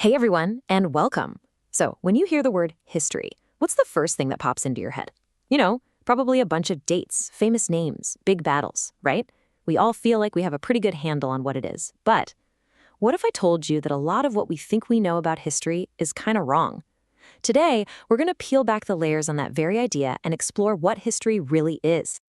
Hey everyone, and welcome. So, when you hear the word history, what's the first thing that pops into your head? Probably a bunch of dates, famous names, big battles, right? We all feel like we have a pretty good handle on what it is. But what if I told you that a lot of what we think we know about history is kind of wrong? Today, we're going to peel back the layers on that very idea and explore what history really is.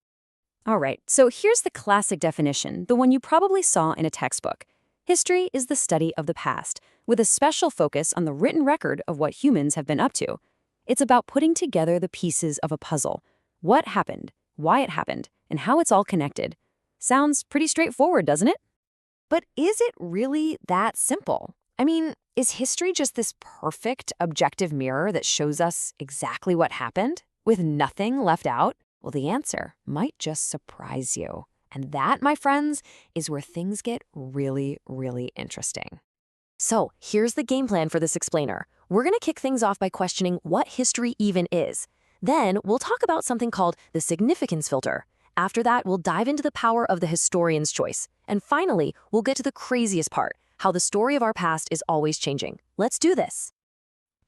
All right, so here's the classic definition, the one you probably saw in a textbook. History is the study of the past, with a special focus on the written record of what humans have been up to. It's about putting together the pieces of a puzzle. What happened, why it happened, and how it's all connected. Sounds pretty straightforward, doesn't it? But is it really that simple? I mean, is history just this perfect, objective mirror that shows us exactly what happened, with nothing left out? Well, the answer might just surprise you. And that, my friends, is where things get really, really interesting. So, here's the game plan for this explainer. We're going to kick things off by questioning what history even is. Then, we'll talk about something called the significance filter. After that, we'll dive into the power of the historian's choice. And finally, we'll get to the craziest part, how the story of our past is always changing. Let's do this.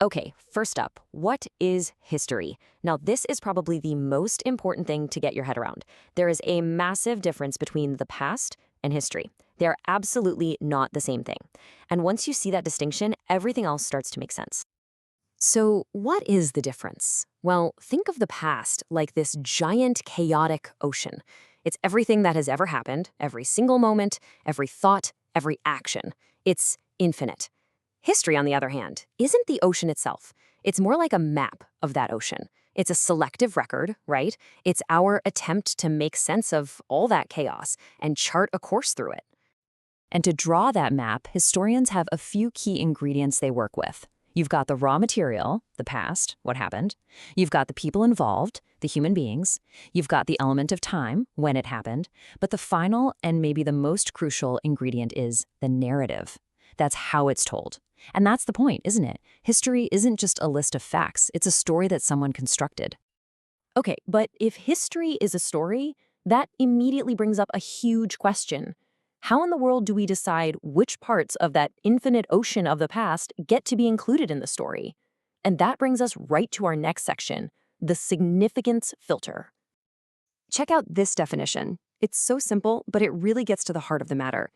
Okay, first up, what is history? Now, this is probably the most important thing to get your head around. There is a massive difference between the past and history. They are absolutely not the same thing. And once you see that distinction, everything else starts to make sense. So, what is the difference? Well, think of the past like this giant, chaotic ocean. It's everything that has ever happened, every single moment, every thought, every action. It's infinite. History, on the other hand, isn't the ocean itself. It's more like a map of that ocean. It's a selective record, right? It's our attempt to make sense of all that chaos and chart a course through it. And to draw that map, historians have a few key ingredients they work with. You've got the raw material, the past, what happened. You've got the people involved, the human beings. You've got the element of time, when it happened. But the final and maybe the most crucial ingredient is the narrative. That's how it's told. And that's the point, isn't it? History isn't just a list of facts. It's a story that someone constructed. Okay, but if history is a story, that immediately brings up a huge question. How in the world do we decide which parts of that infinite ocean of the past get to be included in the story? And that brings us right to our next section, the significance filter. Check out this definition. It's so simple, but it really gets to the heart of the matter.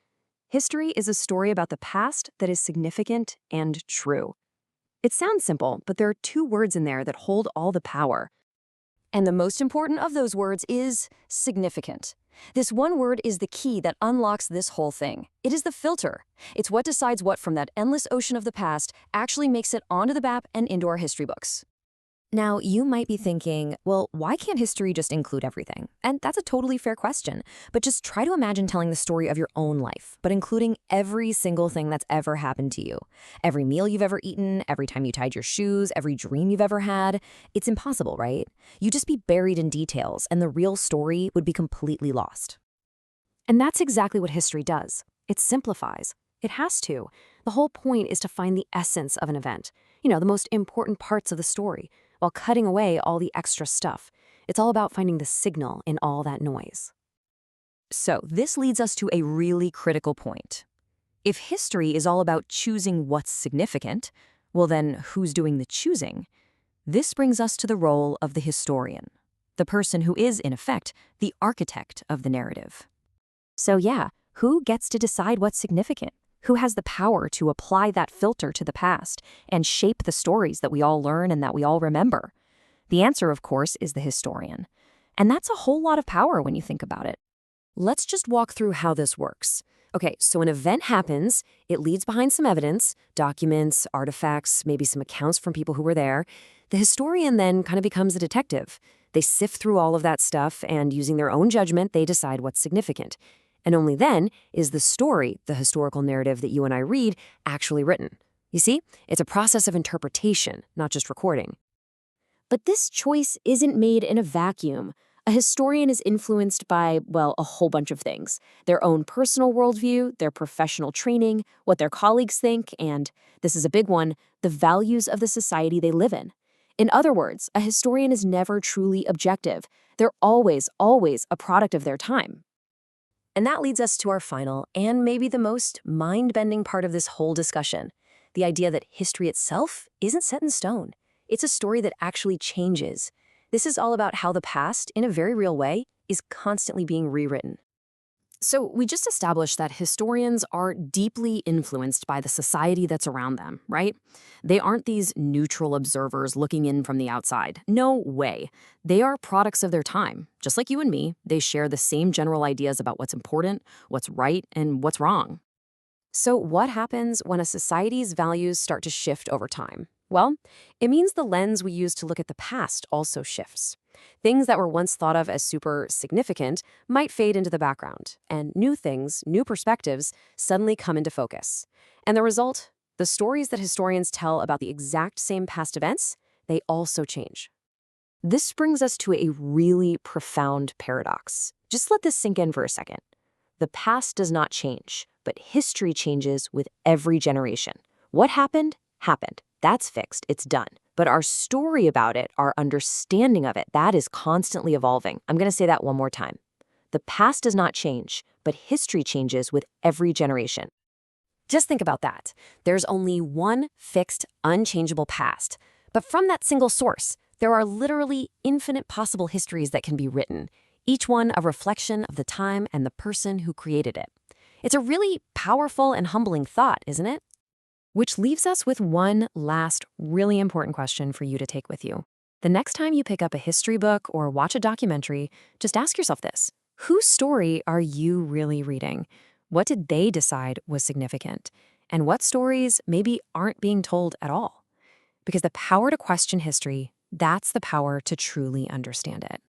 History is a story about the past that is significant and true. It sounds simple, but there are two words in there that hold all the power. And the most important of those words is significant. This one word is the key that unlocks this whole thing. It is the filter. It's what decides what from that endless ocean of the past actually makes it onto the map and into our history books. Now, you might be thinking, well, why can't history just include everything? And that's a totally fair question. But just try to imagine telling the story of your own life, but including every single thing that's ever happened to you. Every meal you've ever eaten, every time you tied your shoes, every dream you've ever had. It's impossible, right? You'd just be buried in details, and the real story would be completely lost. And that's exactly what history does. It simplifies. It has to. The whole point is to find the essence of an event. The most important parts of the story, while cutting away all the extra stuff. It's all about finding the signal in all that noise. So this leads us to a really critical point. If history is all about choosing what's significant, well then, who's doing the choosing? This brings us to the role of the historian, the person who is, in effect, the architect of the narrative. So yeah, who gets to decide what's significant? Who has the power to apply that filter to the past and shape the stories that we all learn and that we all remember? The answer, of course, is the historian. And that's a whole lot of power when you think about it. Let's just walk through how this works. Okay, so an event happens, it leaves behind some evidence, documents, artifacts, maybe some accounts from people who were there. The historian then kind of becomes a detective. They sift through all of that stuff and, using their own judgment, they decide what's significant. And only then is the story, the historical narrative that you and I read, actually written. You see, it's a process of interpretation, not just recording. But this choice isn't made in a vacuum. A historian is influenced by, well, a whole bunch of things. Their own personal worldview, their professional training, what their colleagues think, and, this is a big one, the values of the society they live in. In other words, a historian is never truly objective. They're always, always a product of their time. And that leads us to our final and maybe the most mind-bending part of this whole discussion, The idea that history itself isn't set in stone. It's a story that actually changes. This is all about how the past, in a very real way, is constantly being rewritten. So, we just established that historians are deeply influenced by the society that's around them, right? They aren't these neutral observers looking in from the outside. No way. They are products of their time. Just like you and me, they share the same general ideas about what's important, what's right, and what's wrong. So, what happens when a society's values start to shift over time? Well, it means the lens we use to look at the past also shifts. Things that were once thought of as super significant might fade into the background, and new things, new perspectives, suddenly come into focus. And the result? The stories that historians tell about the exact same past events, they also change. This brings us to a really profound paradox. Just let this sink in for a second. The past does not change, but history changes with every generation. What happened, happened. That's fixed, it's done. But our story about it, our understanding of it, that is constantly evolving. I'm going to say that one more time. The past does not change, but history changes with every generation. Just think about that. There's only one fixed, unchangeable past. But from that single source, there are literally infinite possible histories that can be written, each one a reflection of the time and the person who created it. It's a really powerful and humbling thought, isn't it? Which leaves us with one last really important question for you to take with you. The next time you pick up a history book or watch a documentary, just ask yourself this. Whose story are you really reading? What did they decide was significant? And what stories maybe aren't being told at all? Because the power to question history, that's the power to truly understand it.